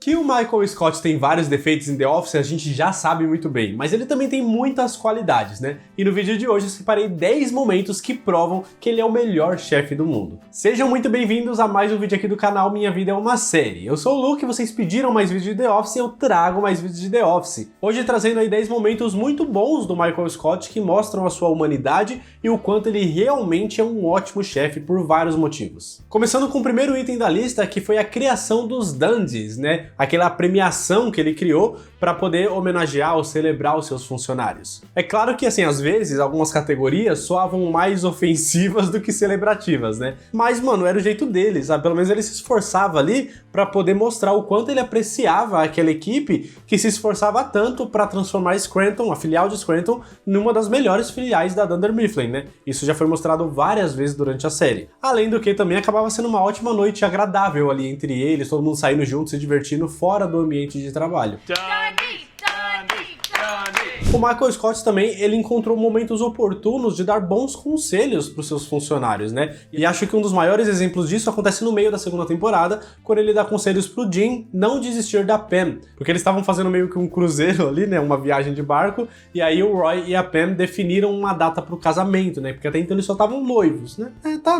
Que o Michael Scott tem vários defeitos em The Office a gente já sabe muito bem, mas ele também tem muitas qualidades, né? E no vídeo de hoje eu separei 10 momentos que provam que ele é o melhor chefe do mundo. Sejam muito bem-vindos a mais um vídeo aqui do canal Minha Vida é uma Série. Eu sou o Luke, vocês pediram mais vídeos de The Office e eu trago mais vídeos de The Office. Hoje trazendo aí 10 momentos muito bons do Michael Scott que mostram a sua humanidade e o quanto ele realmente é um ótimo chefe por vários motivos. Começando com o primeiro item da lista, que foi a criação dos Dandies, né? Aquela premiação que ele criou para poder homenagear ou celebrar os seus funcionários. É claro que, assim, às vezes, algumas categorias soavam mais ofensivas do que celebrativas, né? Mas, mano, era o jeito deles, sabe? Pelo menos ele se esforçava ali para poder mostrar o quanto ele apreciava aquela equipe que se esforçava tanto para transformar Scranton, a filial de Scranton, numa das melhores filiais da Dunder Mifflin, né? Isso já foi mostrado várias vezes durante a série. Além do que também acabava sendo uma ótima noite agradável ali entre eles, todo mundo saindo junto, se divertindo fora do ambiente de trabalho. O Michael Scott também, ele encontrou momentos oportunos de dar bons conselhos para os seus funcionários, né? E acho que um dos maiores exemplos disso acontece no meio da segunda temporada, quando ele dá conselhos pro Jim não desistir da Pam, porque eles estavam fazendo meio que um cruzeiro ali, né? Uma viagem de barco, e aí o Roy e a Pam definiram uma data pro casamento, né? Porque até então eles só estavam noivos, né?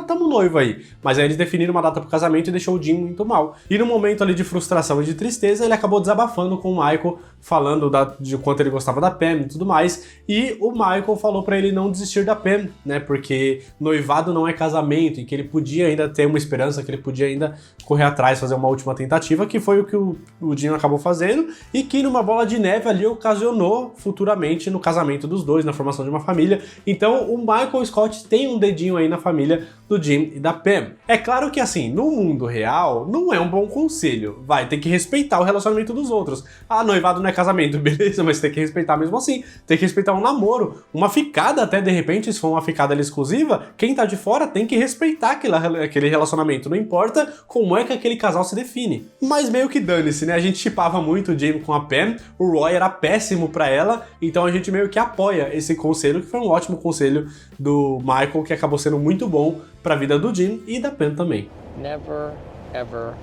Tamo noivo aí. Mas aí eles definiram uma data pro casamento e deixou o Jim muito mal. E no momento ali de frustração e de tristeza, ele acabou desabafando com o Michael, falando de quanto ele gostava da Pam e tudo mais, e o Michael falou pra ele não desistir da Pam, né, porque noivado não é casamento, e que ele podia ainda ter uma esperança, que ele podia ainda correr atrás, fazer uma última tentativa, que foi o que o Jim acabou fazendo, e que numa bola de neve ali ocasionou futuramente no casamento dos dois, na formação de uma família. Então o Michael Scott tem um dedinho aí na família do Jim e da Pam. É claro que assim, no mundo real, não é um bom conselho, vai ter que respeitar o relacionamento dos outros. Ah, noivado não é casamento, beleza, mas tem que respeitar mesmo assim, tem que respeitar um namoro, uma ficada até de repente, se for uma ficada ali exclusiva, quem tá de fora tem que respeitar aquele relacionamento, não importa como é que aquele casal se define. Mas meio que dane-se, né, a gente shippava muito o Jim com a Pam, o Roy era péssimo pra ela, então a gente meio que apoia esse conselho, que foi um ótimo conselho do Michael, que acabou sendo muito bom pra vida do Jim e da Pam também. Never, ever,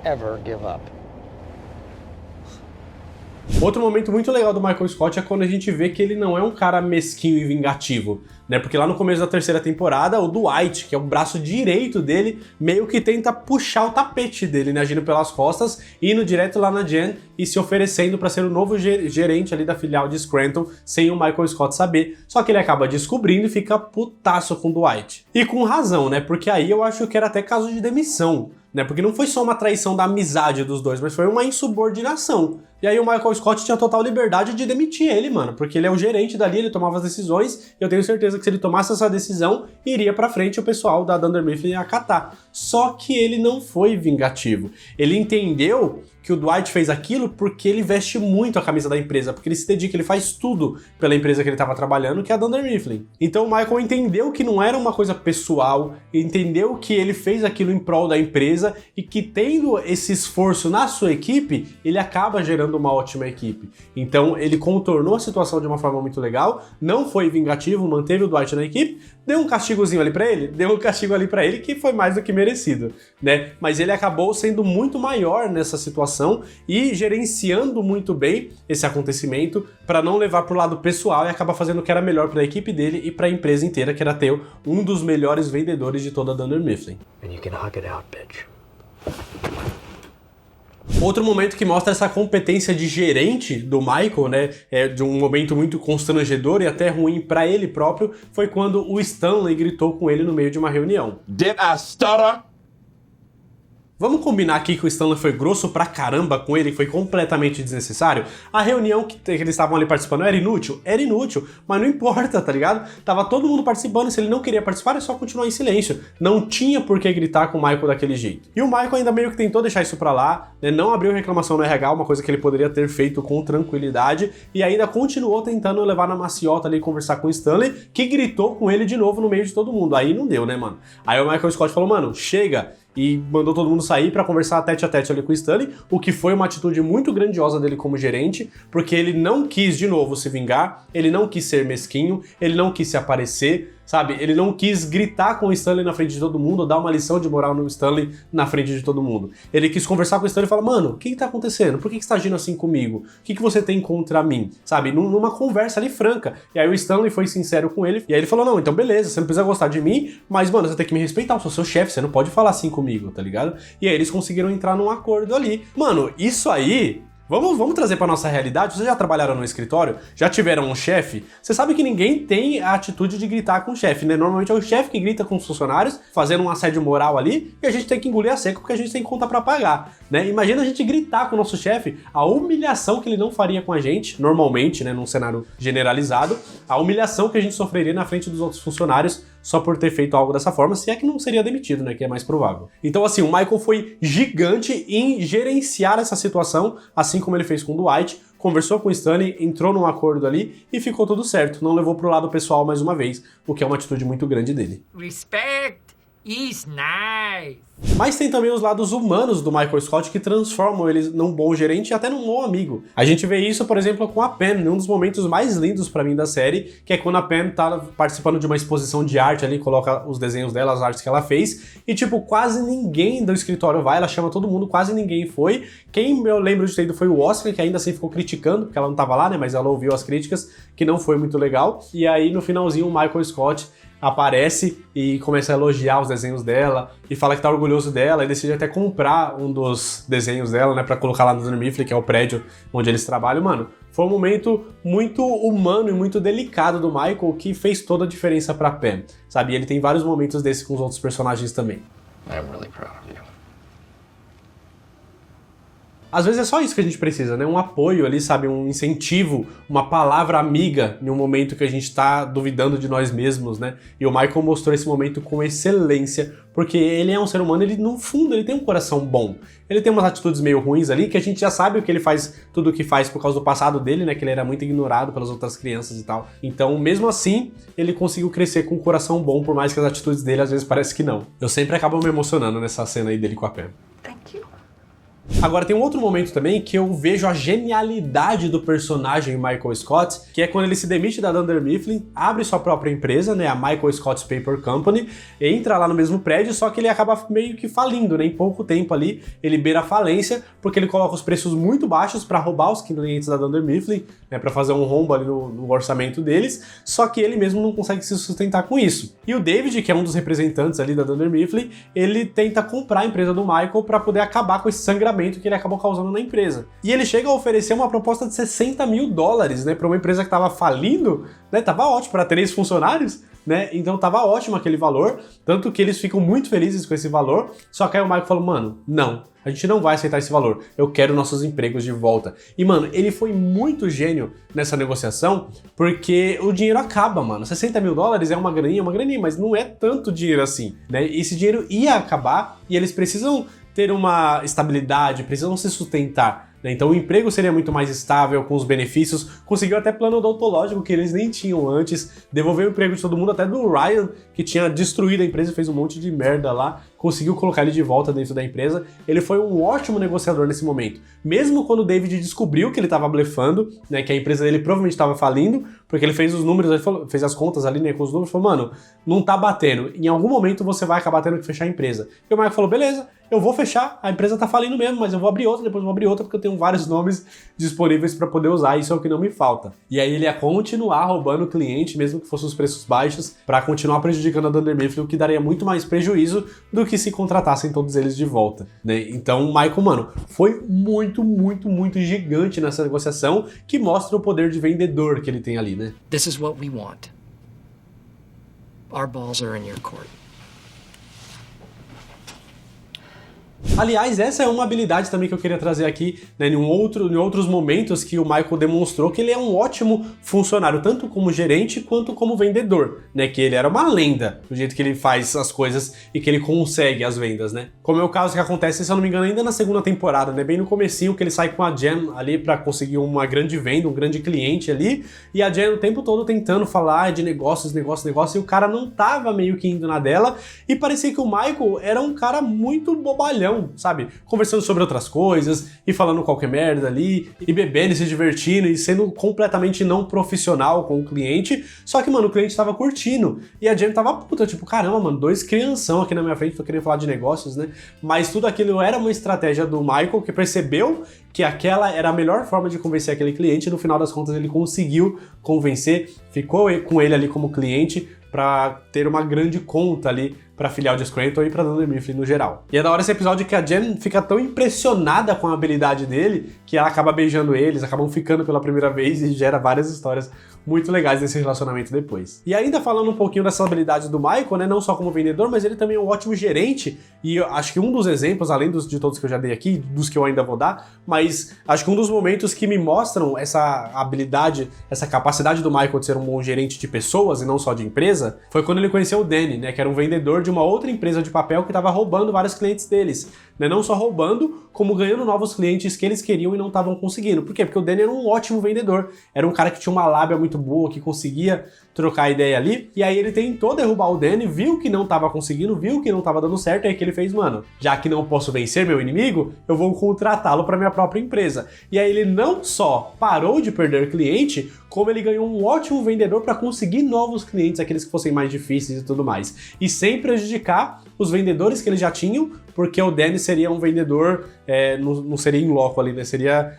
ever give up. Outro momento muito legal do Michael Scott é quando a gente vê que ele não é um cara mesquinho e vingativo, né? Porque lá no começo da terceira temporada, o Dwight, que é o braço direito dele, meio que tenta puxar o tapete dele, né? Agindo pelas costas, indo direto lá na Jen e se oferecendo para ser o novo gerente ali da filial de Scranton, sem o Michael Scott saber. Só que ele acaba descobrindo e fica putaço com o Dwight. E com razão, né? Porque aí eu acho que era até caso de demissão, né? Porque não foi só uma traição da amizade dos dois, mas foi uma insubordinação. E aí o Michael Scott tinha total liberdade de demitir ele, mano, porque ele é o gerente dali, ele tomava as decisões, e eu tenho certeza que se ele tomasse essa decisão, iria pra frente o pessoal da Dunder Mifflin acatar. Só que ele não foi vingativo. Ele entendeu que o Dwight fez aquilo porque ele veste muito a camisa da empresa, porque ele se dedica, ele faz tudo pela empresa que ele estava trabalhando, que é a Dunder Mifflin. Então o Michael entendeu que não era uma coisa pessoal, entendeu que ele fez aquilo em prol da empresa e que tendo esse esforço na sua equipe, ele acaba gerando uma ótima equipe. Então ele contornou a situação de uma forma muito legal, não foi vingativo, manteve o Dwight na equipe, deu um castigozinho ali pra ele, deu um castigo ali pra ele que foi mais do que merecido, né? Mas ele acabou sendo muito maior nessa situação e gerenciando muito bem esse acontecimento para não levar pro lado pessoal e acabar fazendo o que era melhor para a equipe dele e para a empresa inteira, que era ter um dos melhores vendedores de toda a Dunder Mifflin. And you can hug it out, bitch. Outro momento que mostra essa competência de gerente do Michael, né, de um momento muito constrangedor e até ruim para ele próprio, foi quando o Stanley gritou com ele no meio de uma reunião. Did I stutter? Vamos combinar aqui que o Stanley foi grosso pra caramba com ele, foi completamente desnecessário? A reunião que eles estavam ali participando era inútil? Era inútil, mas não importa, tá ligado? Tava todo mundo participando, se ele não queria participar, é só continuar em silêncio. Não tinha por que gritar com o Michael daquele jeito. E o Michael ainda meio que tentou deixar isso pra lá, né? Não abriu reclamação no RH, uma coisa que ele poderia ter feito com tranquilidade, e ainda continuou tentando levar na maciota ali e conversar com o Stanley, que gritou com ele de novo no meio de todo mundo. Aí não deu, né, mano? Aí o Michael Scott falou, mano, chega! E mandou todo mundo sair pra conversar tete a tete ali com o Stanley, o que foi uma atitude muito grandiosa dele como gerente, porque ele não quis de novo se vingar, ele não quis ser mesquinho, ele não quis se aparecer, sabe? Ele não quis gritar com o Stanley na frente de todo mundo, ou dar uma lição de moral no Stanley na frente de todo mundo. Ele quis conversar com o Stanley e falar, mano, o que tá acontecendo? Por que você tá agindo assim comigo? O que você tem contra mim? Sabe? Numa conversa ali franca. E aí o Stanley foi sincero com ele, e aí ele falou, não, então beleza, você não precisa gostar de mim, mas, mano, você tem que me respeitar, eu sou seu chefe, você não pode falar assim comigo, tá ligado? E aí eles conseguiram entrar num acordo ali. Mano, isso aí... Vamos trazer pra nossa realidade. Vocês já trabalharam no escritório? Já tiveram um chefe? Você sabe que ninguém tem a atitude de gritar com o chefe, né? Normalmente é o chefe que grita com os funcionários, fazendo um assédio moral ali, e a gente tem que engolir a seco porque a gente tem conta pra pagar, né? Imagina a gente gritar com o nosso chefe, a humilhação que ele não faria com a gente, normalmente, né? Num cenário generalizado, a humilhação que a gente sofreria na frente dos outros funcionários só por ter feito algo dessa forma, se é que não seria demitido, né? Que é mais provável. Então, assim, o Michael foi gigante em gerenciar essa situação, assim como ele fez com o Dwight, conversou com o Stanley, entrou num acordo ali e ficou tudo certo. Não levou pro lado pessoal mais uma vez, o que é uma atitude muito grande dele. Respect is nice. Mas tem também os lados humanos do Michael Scott que transformam ele num bom gerente e até num bom amigo. A gente vê isso, por exemplo, com a Pam, num dos momentos mais lindos pra mim da série, que é quando a Pam tá participando de uma exposição de arte ali, coloca os desenhos dela, as artes que ela fez, e tipo, quase ninguém do escritório vai, ela chama todo mundo, quase ninguém foi. Quem eu lembro de ter ido foi o Oscar, que ainda assim ficou criticando, porque ela não tava lá, né, mas ela ouviu as críticas, que não foi muito legal. E aí, no finalzinho, o Michael Scott aparece e começa a elogiar os desenhos dela e fala que tá orgulhoso dela e decide até comprar um dos desenhos dela, né, pra colocar lá no Dunder Mifflin, que é o prédio onde eles trabalham. Mano, foi um momento muito humano e muito delicado do Michael que fez toda a diferença pra Pam, sabe? E ele tem vários momentos desses com os outros personagens também. I'm really proud of you. Às vezes é só isso que a gente precisa, né? Um apoio ali, sabe? Um incentivo, uma palavra amiga em um momento que a gente tá duvidando de nós mesmos, né? E o Michael mostrou esse momento com excelência, porque ele é um ser humano, ele no fundo, ele tem um coração bom. Ele tem umas atitudes meio ruins ali, que a gente já sabe o que ele faz, tudo o que faz por causa do passado dele, né? Que ele era muito ignorado pelas outras crianças e tal. Então, mesmo assim, ele conseguiu crescer com um coração bom, por mais que as atitudes dele às vezes parece que não. Eu sempre acabo me emocionando nessa cena aí dele com a Pam. Thank you. Agora tem um outro momento também que eu vejo a genialidade do personagem Michael Scott, que é quando ele se demite da Dunder Mifflin, abre sua própria empresa, né, a Michael Scott's Paper Company, entra lá no mesmo prédio, só que ele acaba meio que falindo, né, em pouco tempo ali, ele beira a falência, porque ele coloca os preços muito baixos para roubar os clientes da Dunder Mifflin, né, para fazer um rombo ali no orçamento deles, só que ele mesmo não consegue se sustentar com isso. E o David, que é um dos representantes ali da Dunder Mifflin, ele tenta comprar a empresa do Michael para poder acabar com esse sangramento que ele acabou causando na empresa. E ele chega a oferecer uma proposta de $60 mil, né, para uma empresa que estava falindo, né, tava ótimo para 3 funcionários, né, então tava ótimo aquele valor, tanto que eles ficam muito felizes com esse valor, só que aí o Michael falou, mano, não, a gente não vai aceitar esse valor, eu quero nossos empregos de volta. E, mano, ele foi muito gênio nessa negociação, porque o dinheiro acaba, mano. $60 mil é uma graninha, mas não é tanto dinheiro assim, né? Esse dinheiro ia acabar e eles precisam ter uma estabilidade, precisam se sustentar, né? Então o emprego seria muito mais estável, com os benefícios, conseguiu até plano odontológico que eles nem tinham antes, devolveu o emprego de todo mundo, até do Ryan, que tinha destruído a empresa e fez um monte de merda lá, conseguiu colocar ele de volta dentro da empresa. Ele foi um ótimo negociador nesse momento. Mesmo quando o David descobriu que ele estava blefando, né, que a empresa dele provavelmente estava falindo, porque ele fez os números, ele falou, fez as contas ali, né, com os números, falou, mano, não tá batendo, em algum momento você vai acabar tendo que fechar a empresa. E o Michael falou, beleza, eu vou fechar, a empresa tá falindo mesmo, mas eu vou abrir outra, depois eu vou abrir outra, porque eu tenho vários nomes disponíveis para poder usar, isso é o que não me falta. E aí ele ia continuar roubando o cliente, mesmo que fossem os preços baixos, para continuar prejudicando a Dunder Mifflin, o que daria muito mais prejuízo do que se contratassem todos eles de volta, né? Então o Michael, mano, foi muito gigante nessa negociação, que mostra o poder de vendedor que ele tem ali, né? This is what we want. Our balls are in your court. Aliás, essa é uma habilidade também que eu queria trazer aqui, né, em outros momentos que o Michael demonstrou que ele é um ótimo funcionário, tanto como gerente quanto como vendedor, né, que ele era uma lenda do jeito que ele faz as coisas e que ele consegue as vendas, né. Como é o caso que acontece, se eu não me engano, ainda na segunda temporada, né, bem no comecinho, que ele sai com a Jen ali pra conseguir uma grande venda, um grande cliente ali, e a Jen o tempo todo tentando falar de negócios, e o cara não tava meio que indo na dela, e parecia que o Michael era um cara muito bobalhão, pavilhão, sabe? Conversando sobre outras coisas, e falando qualquer merda ali, e bebendo, e se divertindo, e sendo completamente não profissional com o cliente. Só que, mano, o cliente tava curtindo. E a Jen tava puta, tipo, caramba, mano, 2 crianção aqui na minha frente, tô querendo falar de negócios, né? Mas tudo aquilo era uma estratégia do Michael, que percebeu que aquela era a melhor forma de convencer aquele cliente, e no final das contas ele conseguiu convencer, ficou com ele ali como cliente, para ter uma grande conta ali pra filial de Scranton e pra Dunder Mifflin no geral. E é da hora esse episódio que a Jen fica tão impressionada com a habilidade dele que ela acaba beijando eles, acabam ficando pela primeira vez e gera várias histórias muito legais desse relacionamento depois. E ainda falando um pouquinho dessa habilidade do Michael, né, não só como vendedor, mas ele também é um ótimo gerente, e eu acho que um dos exemplos, além de todos que eu já dei aqui, dos que eu ainda vou dar, mas acho que um dos momentos que me mostram essa habilidade, essa capacidade do Michael de ser um bom gerente de pessoas e não só de empresa, foi quando ele conheceu o Danny, né, que era um vendedor de uma outra empresa de papel que estava roubando vários clientes deles. Né, não só roubando, como ganhando novos clientes que eles queriam e não estavam conseguindo. Por quê? Porque o Danny era um ótimo vendedor, era um cara que tinha uma lábia muito boa, que conseguia trocar ideia ali, e aí ele tentou derrubar o Danny, viu que não estava conseguindo, viu que não estava dando certo, e aí que ele fez, mano, já que não posso vencer meu inimigo, eu vou contratá-lo para minha própria empresa. E aí ele não só parou de perder cliente, como ele ganhou um ótimo vendedor para conseguir novos clientes, aqueles que fossem mais difíceis e tudo mais. E sem prejudicar os vendedores que eles já tinham, porque o Danny seria um vendedor, não seria em loco ali, né?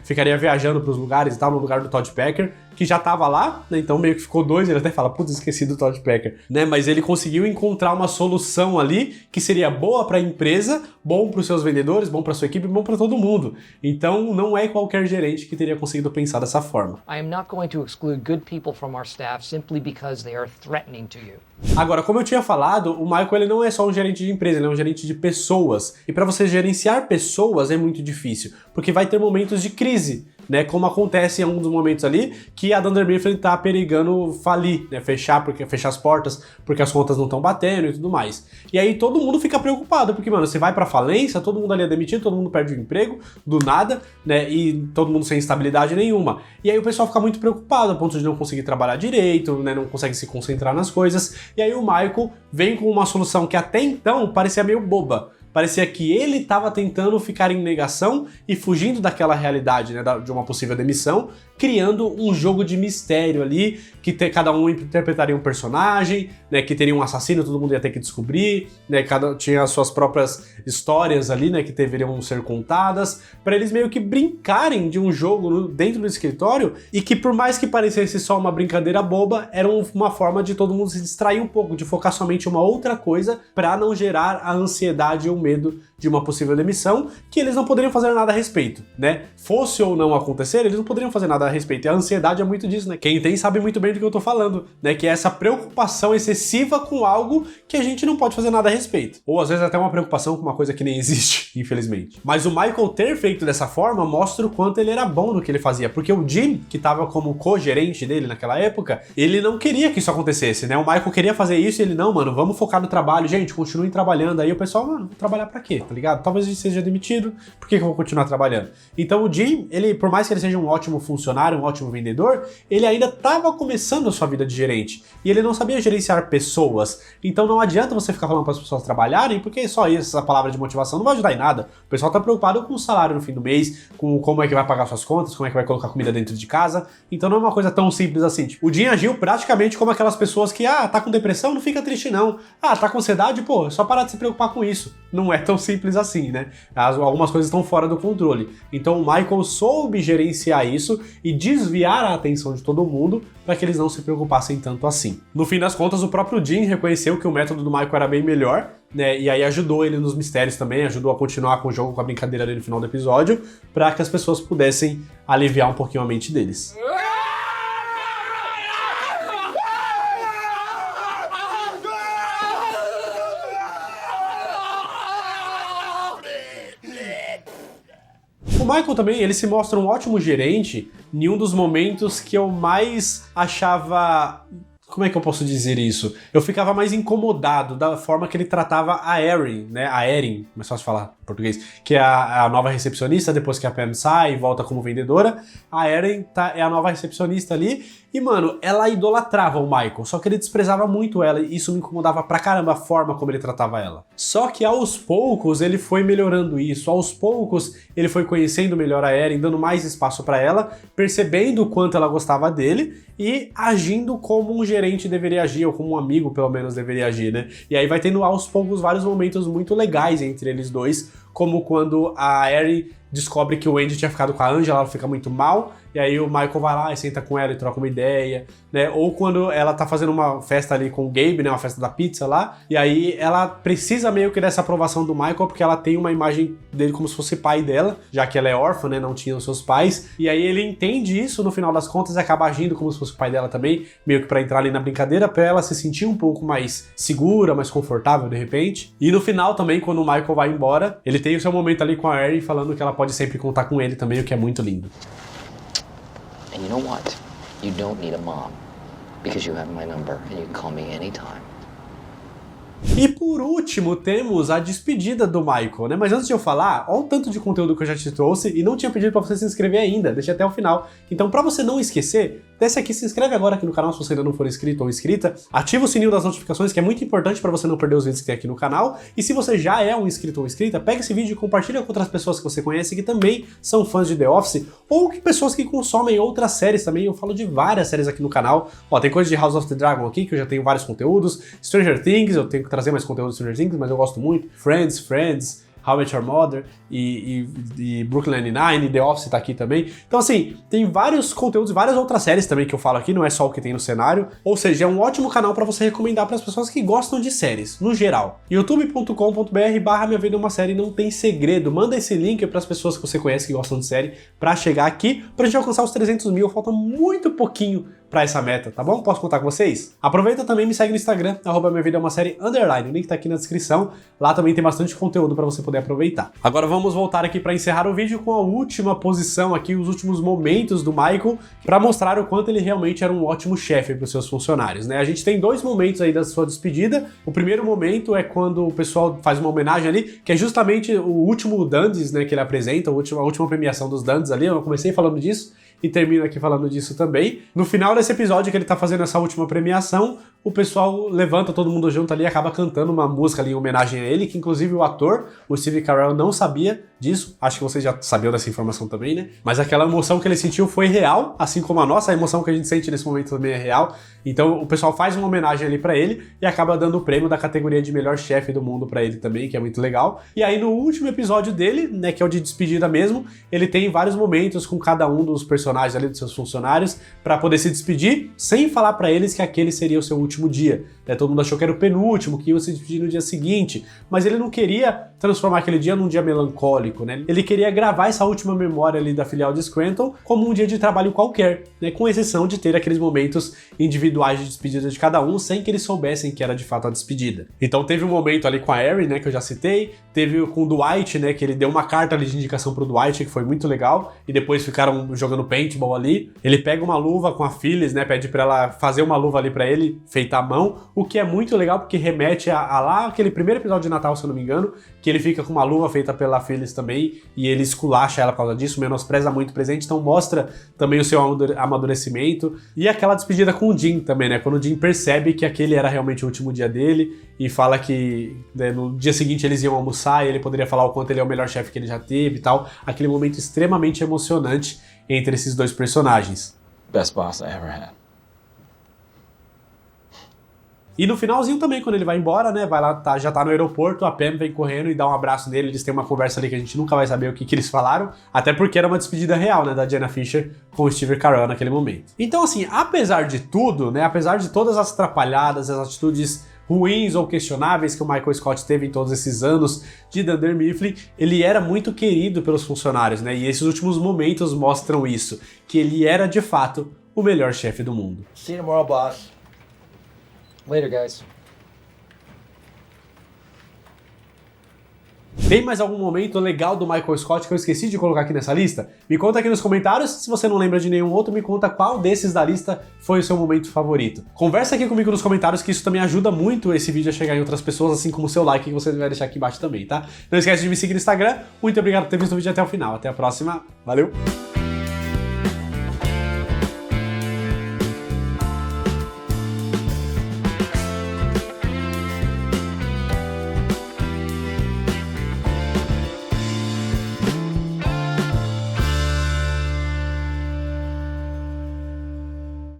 Ficaria viajando pros lugares e tal, no lugar do Todd Packer, que já tava lá, né? Então meio que ficou 2, ele até fala, putz, esqueci do Todd Packer, né? Mas ele conseguiu encontrar uma solução ali que seria boa para a empresa, bom para os seus vendedores, bom para sua equipe, bom para todo mundo. Então não é qualquer gerente que teria conseguido pensar dessa forma. I am not going to exclude good people from our staff simply because they are threatening to you. Agora, como eu tinha falado, o Michael ele não é só um gerente de empresa, ele é um gerente de pessoas. E para você gerenciar pessoas é muito difícil, porque vai ter momentos de crise, né? Como acontece em alguns dos momentos ali, que a Dunder Mifflin tá perigando falir, né? Fechar as portas, porque as contas não estão batendo e tudo mais. E aí todo mundo fica preocupado, porque, mano, você vai pra falência, todo mundo ali é demitido, todo mundo perde o emprego, do nada, né? E todo mundo sem estabilidade nenhuma. E aí o pessoal fica muito preocupado, a ponto de não conseguir trabalhar direito, né? Não consegue se concentrar nas coisas. E aí o Michael vem com uma solução que até então parecia meio boba. Parecia que ele estava tentando ficar em negação e fugindo daquela realidade, né, de uma possível demissão, criando um jogo de mistério ali, que cada um interpretaria um personagem, né, que teria um assassino, todo mundo ia ter que descobrir, né, tinha as suas próprias histórias ali, né, que deveriam ser contadas, para eles meio que brincarem de um jogo dentro do escritório, e que por mais que parecesse só uma brincadeira boba, era uma forma de todo mundo se distrair um pouco, de focar somente em uma outra coisa, para não gerar a ansiedade ou medo de uma possível demissão, que eles não poderiam fazer nada a respeito, né? Fosse ou não acontecer, eles não poderiam fazer nada a respeito. E a ansiedade é muito disso, né? Quem tem sabe muito bem do que eu tô falando, né? Que é essa preocupação excessiva com algo que a gente não pode fazer nada a respeito. Ou às vezes até uma preocupação com uma coisa que nem existe, infelizmente. Mas o Michael ter feito dessa forma mostra o quanto ele era bom no que ele fazia, porque o Jim, que tava como co-gerente dele naquela época, ele não queria que isso acontecesse, né? O Michael queria fazer isso e ele, não, mano, vamos focar no trabalho, gente, continuem trabalhando. Aí o pessoal, mano, trabalhar pra quê? Tá ligado? Talvez a gente seja demitido, por que eu vou continuar trabalhando? Então o Jim, ele, por mais que ele seja um ótimo funcionário, um ótimo vendedor, ele ainda estava começando a sua vida de gerente, e ele não sabia gerenciar pessoas. Então não adianta você ficar falando para as pessoas trabalharem, porque só isso, essa palavra de motivação não vai ajudar em nada. O pessoal tá preocupado com o salário no fim do mês, com como é que vai pagar suas contas, como é que vai colocar comida dentro de casa, então não é uma coisa tão simples assim. Tipo, o Jim agiu praticamente como aquelas pessoas que, tá com depressão, não fica triste não. Tá com ansiedade, pô, é só parar de se preocupar com isso. Não é tão simples assim, né? Algumas coisas estão fora do controle. Então o Michael soube gerenciar isso e desviar a atenção de todo mundo para que eles não se preocupassem tanto assim. No fim das contas, o próprio Jim reconheceu que o método do Michael era bem melhor, né? E aí ajudou ele nos mistérios também, ajudou a continuar com o jogo, com a brincadeira dele no final do episódio, para que as pessoas pudessem aliviar um pouquinho a mente deles. O Michael também, ele se mostra um ótimo gerente em um dos momentos que eu mais achava... como é que eu posso dizer isso? Eu ficava mais incomodado da forma que ele tratava a Erin, né? A Erin, mais fácil falar em português, que é a nova recepcionista, depois que a Pam sai e volta como vendedora. A Erin é a nova recepcionista ali. E, mano, ela idolatrava o Michael, só que ele desprezava muito ela e isso me incomodava pra caramba a forma como ele tratava ela. Só que aos poucos ele foi melhorando isso, aos poucos ele foi conhecendo melhor a Erin, dando mais espaço pra ela, percebendo o quanto ela gostava dele e agindo como um gerente deveria agir, ou como um amigo pelo menos deveria agir, né? E aí vai tendo aos poucos vários momentos muito legais entre eles dois, como quando a Erin descobre que o Andy tinha ficado com a Angela, ela fica muito mal, e aí o Michael vai lá e senta com ela e troca uma ideia, né? Ou quando ela tá fazendo uma festa ali com o Gabe, né? Uma festa da pizza lá, e aí ela precisa meio que dessa aprovação do Michael, porque ela tem uma imagem dele como se fosse pai dela, já que ela é órfã, né? Não tinha os seus pais, e aí ele entende isso no final das contas e acaba agindo como se fosse o pai dela também, meio que pra entrar ali na brincadeira, pra ela se sentir um pouco mais segura, mais confortável de repente. E no final também, quando o Michael vai embora, ele tem o seu momento ali com a Erin falando que ela pode sempre contar com ele também, o que é muito lindo. And you know what? You don't need a mom, because you have my number and you can call me anytime. E por último, temos a despedida do Michael, né? Mas antes de eu falar, olha o tanto de conteúdo que eu já te trouxe e não tinha pedido pra você se inscrever ainda, deixa até o final. Então, pra você não esquecer, desce aqui, se inscreve agora aqui no canal se você ainda não for inscrito ou inscrita, ativa o sininho das notificações, que é muito importante pra você não perder os vídeos que tem aqui no canal. E se você já é um inscrito ou inscrita, pega esse vídeo e compartilha com outras pessoas que você conhece que também são fãs de The Office, ou que pessoas que consomem outras séries também. Eu falo de várias séries aqui no canal. Ó, tem coisa de House of the Dragon aqui, que eu já tenho vários conteúdos. Stranger Things, eu tenho que trazer mais conteúdo de Stranger Things, mas eu gosto muito. Friends, How I Met Your Mother e Brooklyn Nine-Nine, The Office tá aqui também. Então assim, tem vários conteúdos, várias outras séries também que eu falo aqui, não é só o que tem no cenário. Ou seja, é um ótimo canal pra você recomendar pras pessoas que gostam de séries, no geral. youtube.com.br/Minha Vida é uma Série, não tem segredo. Manda esse link pras pessoas que você conhece que gostam de série pra chegar aqui, pra gente alcançar os 300 mil. Falta muito pouquinho pra essa meta, tá bom? Posso contar com vocês? Aproveita também e me segue no Instagram, @Minha Vida é uma Série _. O link tá aqui na descrição. Lá também tem bastante conteúdo pra você poder aproveitar. Agora vamos voltar aqui pra encerrar o vídeo com a última posição aqui, os últimos momentos do Michael, pra mostrar o quanto ele realmente era um ótimo chefe pros seus funcionários, né? A gente tem dois momentos aí da sua despedida. O primeiro momento é quando o pessoal faz uma homenagem ali, que é justamente o último Dundies, né, que ele apresenta, a última premiação dos Dundies ali. Eu comecei falando disso e termino aqui falando disso também. No final desse episódio que ele tá fazendo essa última premiação, o pessoal levanta todo mundo junto ali e acaba cantando uma música ali em homenagem a ele, que inclusive o ator, o Steve Carell, não sabia disso. Acho que vocês já sabiam dessa informação também, né? Mas aquela emoção que ele sentiu foi real, assim como a nossa, a emoção que a gente sente nesse momento também é real. Então o pessoal faz uma homenagem ali pra ele e acaba dando o prêmio da categoria de melhor chefe do mundo pra ele também, que é muito legal. E aí no último episódio dele, né, que é o de despedida mesmo, ele tem vários momentos com cada um dos personagens ali, dos seus funcionários, pra poder se despedir, sem falar pra eles que aquele seria o seu último dia. Né? Todo mundo achou que era o penúltimo, que ia se despedir no dia seguinte, mas ele não queria transformar aquele dia num dia melancólico, né? Ele queria gravar essa última memória ali da filial de Scranton como um dia de trabalho qualquer, né? Com exceção de ter aqueles momentos individuais de despedida de cada um, sem que eles soubessem que era de fato a despedida. Então teve um momento ali com a Erin, né, que eu já citei, teve com o Dwight, né, que ele deu uma carta ali de indicação pro Dwight, que foi muito legal, e depois ficaram jogando paintball ali. Ele pega uma luva com a Phyllis, né, pede pra ela fazer uma luva ali pra ele, feita à mão, o que é muito legal porque remete a lá aquele primeiro episódio de Natal, se eu não me engano, que ele fica com uma luva feita pela Phyllis também, e ele esculacha ela por causa disso, menospreza muito o presente, então mostra também o seu amadurecimento. E aquela despedida com o Jim também, né, quando o Jim percebe que aquele era realmente o último dia dele, e fala que, né, no dia seguinte eles iam almoçar, e ele poderia falar o quanto ele é o melhor chefe que ele já teve e tal, aquele momento extremamente emocionante entre esses dois personagens. Best boss I ever had. E no finalzinho também, quando ele vai embora, né, vai lá, já tá no aeroporto, a Pam vem correndo e dá um abraço nele, eles têm uma conversa ali que a gente nunca vai saber o que eles falaram, até porque era uma despedida real, né, da Jenna Fischer com o Steve Carell naquele momento. Então assim, apesar de tudo, né, apesar de todas as atrapalhadas, as atitudes ruins ou questionáveis que o Michael Scott teve em todos esses anos de Dunder Mifflin, ele era muito querido pelos funcionários, né, e esses últimos momentos mostram isso, que ele era de fato o melhor chefe do mundo. See you tomorrow, boss. Later, guys. Tem mais algum momento legal do Michael Scott que eu esqueci de colocar aqui nessa lista? Me conta aqui nos comentários. Se você não lembra de nenhum outro, me conta qual desses da lista foi o seu momento favorito. Conversa aqui comigo nos comentários, que isso também ajuda muito esse vídeo a chegar em outras pessoas, assim como o seu like que você vai deixar aqui embaixo também, tá? Não esquece de me seguir no Instagram. Muito obrigado por ter visto o vídeo até o final. Até a próxima. Valeu!